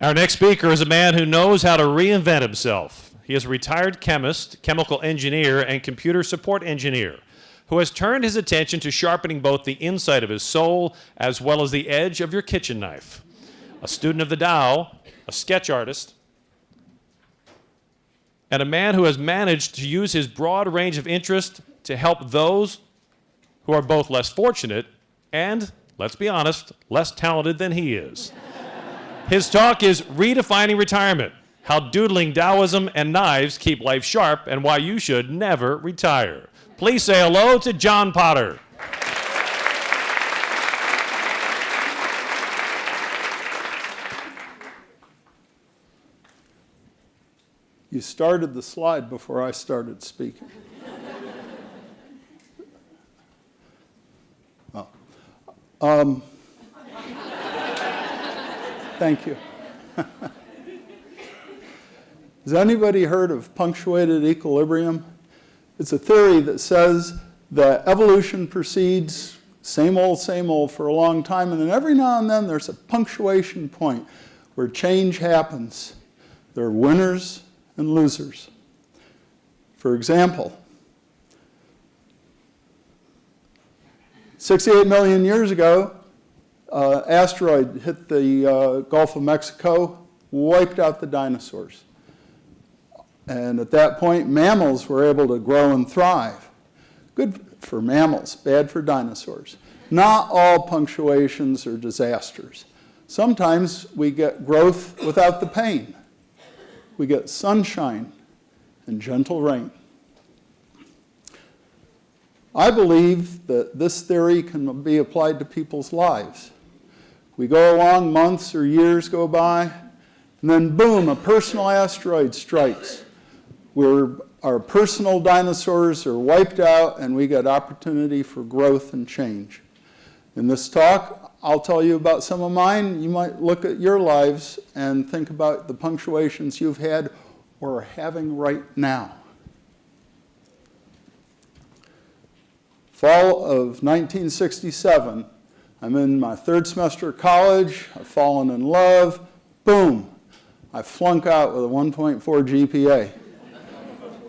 Our next speaker is a man who knows how to reinvent himself. He is a retired chemist, chemical engineer, and computer support engineer who has turned his attention to sharpening both the inside of his soul as well as the edge of your kitchen knife. A student of the Tao, a sketch artist, and a man who has managed to use his broad range of interest to help those who are both less fortunate and, let's be honest, less talented than he is. His talk is Redefining Retirement: How Doodling Taoism and Knives Keep Life Sharp and Why You Should Never Retire. Please say hello to John Potter. You started the slide before I started speaking. Oh. Thank you. Has anybody heard of punctuated equilibrium? It's a theory that says that evolution proceeds same old for a long time, and then every now and then there's a punctuation point where change happens. There are winners and losers. For example, 68 million years ago, asteroid hit the Gulf of Mexico, wiped out the dinosaurs. And at that point, mammals were able to grow and thrive. Good for mammals, bad for dinosaurs. Not all punctuations are disasters. Sometimes we get growth without the pain. We get sunshine and gentle rain. I believe that this theory can be applied to people's lives. We go along, months or years go by, and then boom, a personal asteroid strikes, where our personal dinosaurs are wiped out and we get opportunity for growth and change. In this talk, I'll tell you about some of mine. You might look at your lives and think about the punctuations you've had or are having right now. Fall of 1967, I'm in my third semester of college, I've fallen in love, boom, I flunk out with a 1.4 GPA.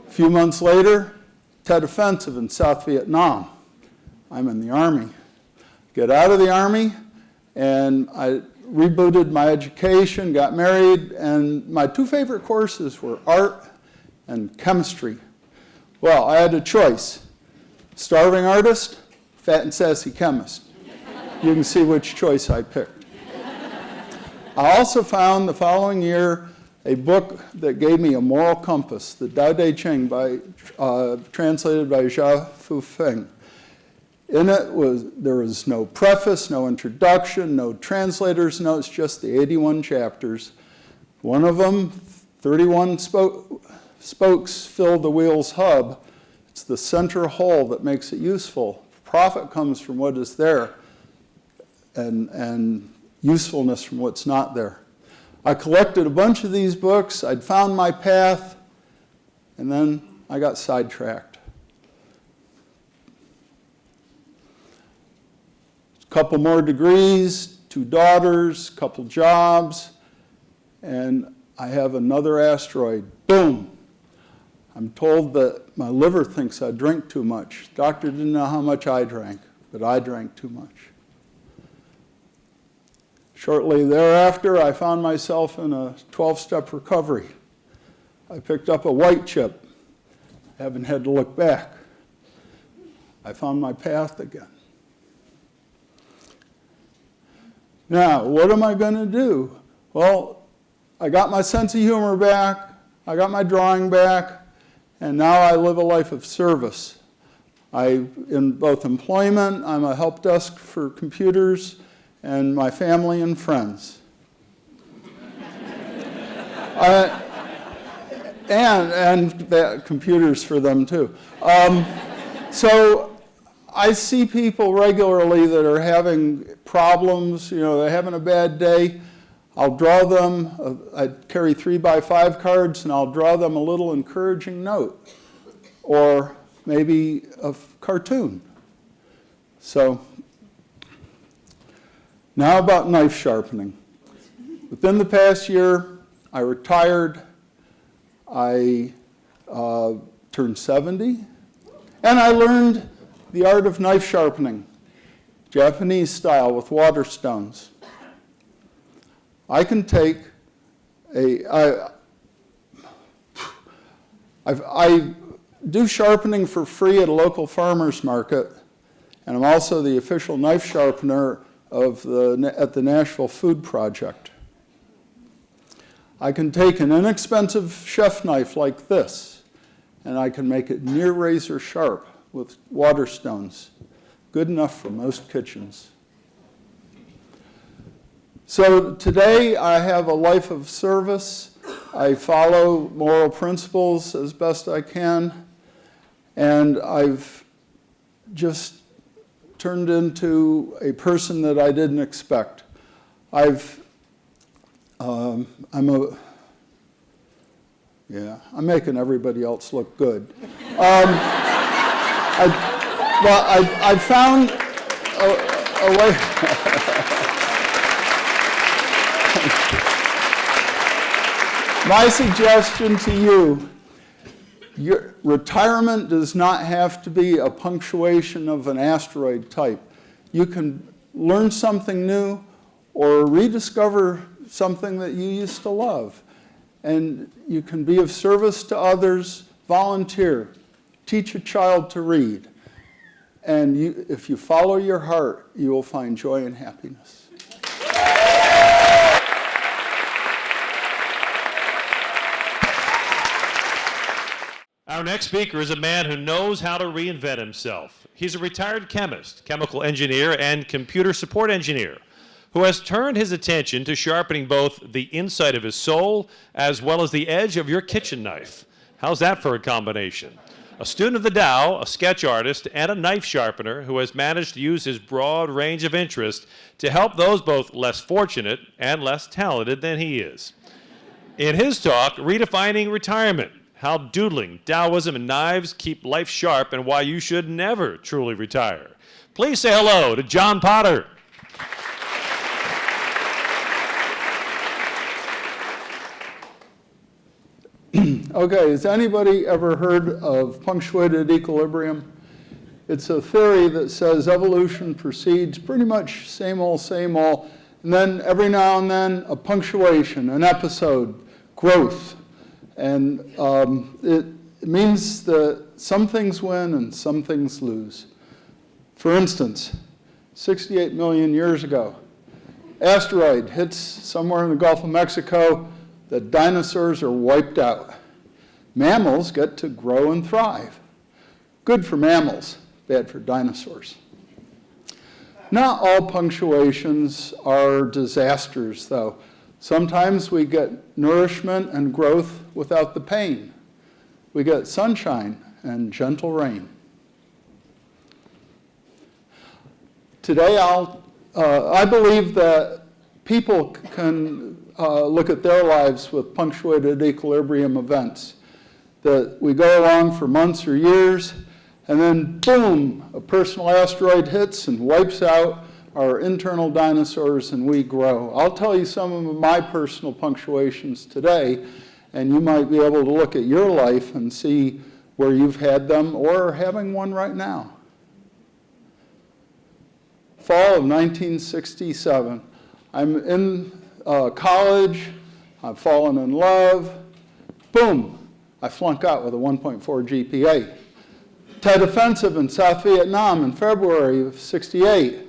A few months later, Tet Offensive in South Vietnam. I'm in the Army. Get out of the Army, and I rebooted my education, got married, and my two favorite courses were art and chemistry. Well, I had a choice. Starving artist, fat and sassy chemist. You can see which choice I picked. I also found the following year a book that gave me a moral compass, the Tao Te Ching, translated by Zhao Fu Feng. In it there was no preface, no introduction, no translator's notes, just the 81 chapters. One of them, 31 spokes fill the wheel's hub. It's the center hole that makes it useful. Profit comes from what is there, and usefulness from what's not there. I collected a bunch of these books. I'd found my path, and then I got sidetracked. A couple more degrees, 2 daughters, couple jobs, and I have another asteroid. Boom! I'm told that my liver thinks I drink too much. Doctor didn't know how much I drank, but I drank too much. Shortly thereafter, I found myself in a 12-step recovery. I picked up a white chip. Haven't had to look back. I found my path again. Now, what am I going to do? Well, I got my sense of humor back. I got my drawing back. And now I live a life of service. In both employment, I'm a help desk for computers, and my family and friends. and the computers for them too. So I see people regularly that are having problems, they're having a bad day. I'll draw them, I carry 3x5 cards, and I'll draw them a little encouraging note, or maybe a cartoon. So now about knife sharpening. Within the past year, I retired. I turned 70, and I learned the art of knife sharpening, Japanese style with water stones. I can take I do sharpening for free at a local farmer's market, and I'm also the official knife sharpener of at the Nashville Food Project. I can take an inexpensive chef knife like this, and I can make it near razor sharp with water stones, good enough for most kitchens. So today I have a life of service. I follow moral principles as best I can, and I've just turned into a person that I didn't expect. I'm making everybody else look good. I found a way. My suggestion to you, your retirement does not have to be a punctuation of an asteroid type. You can learn something new or rediscover something that you used to love. And you can be of service to others, volunteer, teach a child to read. And if you follow your heart, you will find joy and happiness. Our next speaker is a man who knows how to reinvent himself. He's a retired chemist, chemical engineer, and computer support engineer who has turned his attention to sharpening both the inside of his soul as well as the edge of your kitchen knife. How's that for a combination? A student of the Tao, a sketch artist, and a knife sharpener who has managed to use his broad range of interest to help those both less fortunate and less talented than he is. In his talk, Redefining Retirement, how doodling, Taoism, and knives keep life sharp and why you should never truly retire. Please say hello to John Potter. Okay, has anybody ever heard of punctuated equilibrium? It's a theory that says evolution proceeds pretty much same old, and then every now and then a punctuation, an episode, growth. And it means that some things win and some things lose. For instance, 68 million years ago, asteroid hits somewhere in the Gulf of Mexico. The dinosaurs are wiped out. Mammals get to grow and thrive. Good for mammals, bad for dinosaurs. Not all punctuations are disasters, though. Sometimes we get nourishment and growth without the pain. We get sunshine and gentle rain. Today, I believe that people can look at their lives with punctuated equilibrium events. That we go along for months or years, and then boom, a personal asteroid hits and wipes out our internal dinosaurs, and we grow. I'll tell you some of my personal punctuations today, and you might be able to look at your life and see where you've had them or are having one right now. Fall of 1967. I'm in college. I've fallen in love. Boom, I flunk out with a 1.4 GPA. Tet Offensive in South Vietnam in February of '68.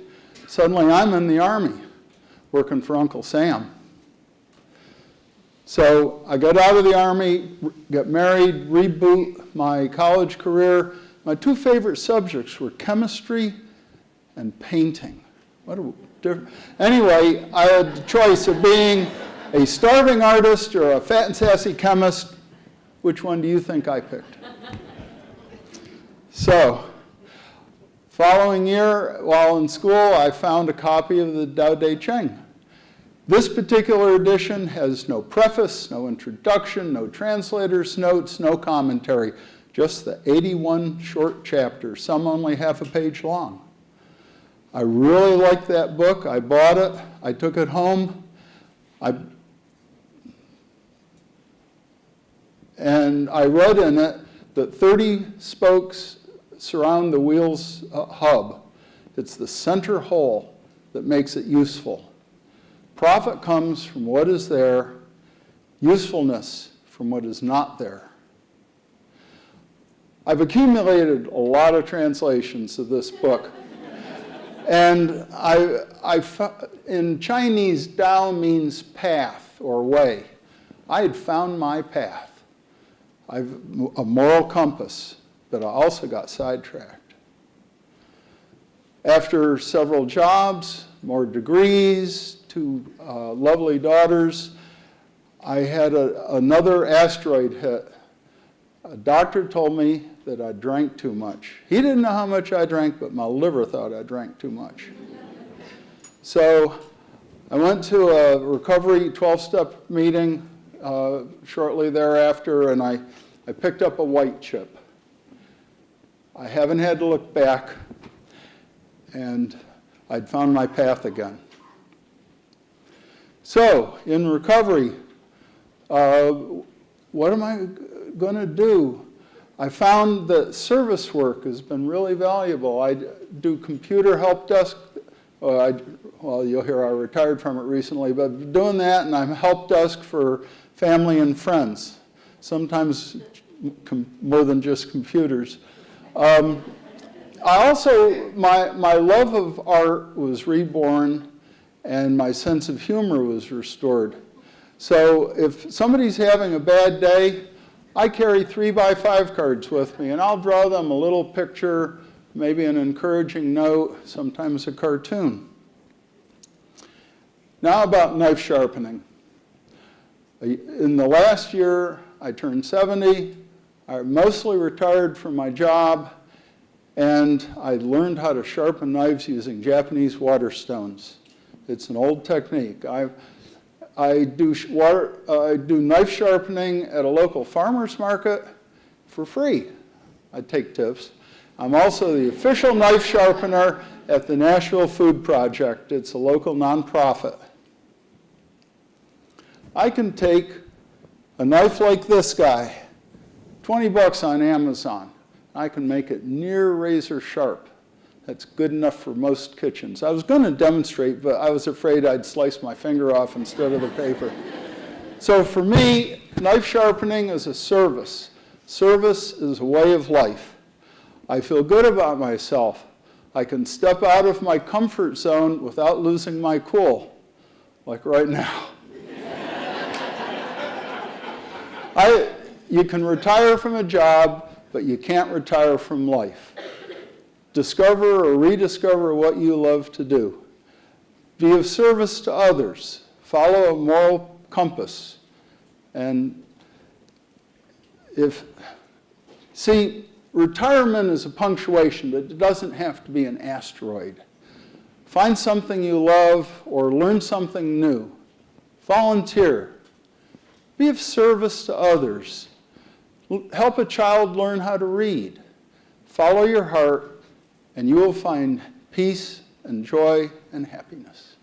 Suddenly I'm in the Army, working for Uncle Sam. So I got out of the Army, got married, reboot my college career. My two favorite subjects were chemistry and painting. What a different. Anyway, I had the choice of being a starving artist or a fat and sassy chemist. Which one do you think I picked? So, following year, while in school, I found a copy of the Tao Te Ching. This particular edition has no preface, no introduction, no translator's notes, no commentary, just the 81 short chapters, some only half a page long. I really liked that book. I bought it. I took it home. And I read in it that 30 spokes surround the wheel's hub. It's the center hole that makes it useful. Profit comes from what is there, usefulness from what is not there. I've accumulated a lot of translations of this book. And in Chinese, Dao means path or way. I had found my path. I've a moral compass, but I also got sidetracked. After several jobs, more degrees, 2 lovely daughters, I had another asteroid hit. A doctor told me that I drank too much. He didn't know how much I drank, but my liver thought I drank too much. So I went to a recovery 12-step meeting shortly thereafter, and I picked up a white chip. I haven't had to look back, and I'd found my path again. So in recovery, what am I going to do? I found that service work has been really valuable. I do computer help desk. Well, you'll hear I retired from it recently, but doing that, and I'm help desk for family and friends, sometimes more than just computers. I also, my love of art was reborn, and my sense of humor was restored. So if somebody's having a bad day, I carry 3x5 cards with me, and I'll draw them a little picture, maybe an encouraging note, sometimes a cartoon. Now about knife sharpening. In the last year, I turned 70. I mostly retired from my job, and I learned how to sharpen knives using Japanese water stones. It's an old technique. I do knife sharpening at a local farmer's market for free. I take tips. I'm also the official knife sharpener at the Nashville Food Project. It's a local nonprofit. I can take a knife like this guy, 20 bucks on Amazon. I can make it near razor sharp. That's good enough for most kitchens. I was going to demonstrate, but I was afraid I'd slice my finger off instead of the paper. So for me, knife sharpening is a service. Service is a way of life. I feel good about myself. I can step out of my comfort zone without losing my cool, like right now. You can retire from a job, but you can't retire from life. Discover or rediscover what you love to do. Be of service to others. Follow a moral compass. And retirement is a punctuation, but it doesn't have to be an asteroid. Find something you love or learn something new. Volunteer. Be of service to others. Help a child learn how to read. Follow your heart, and you will find peace and joy and happiness.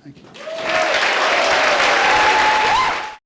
Thank you.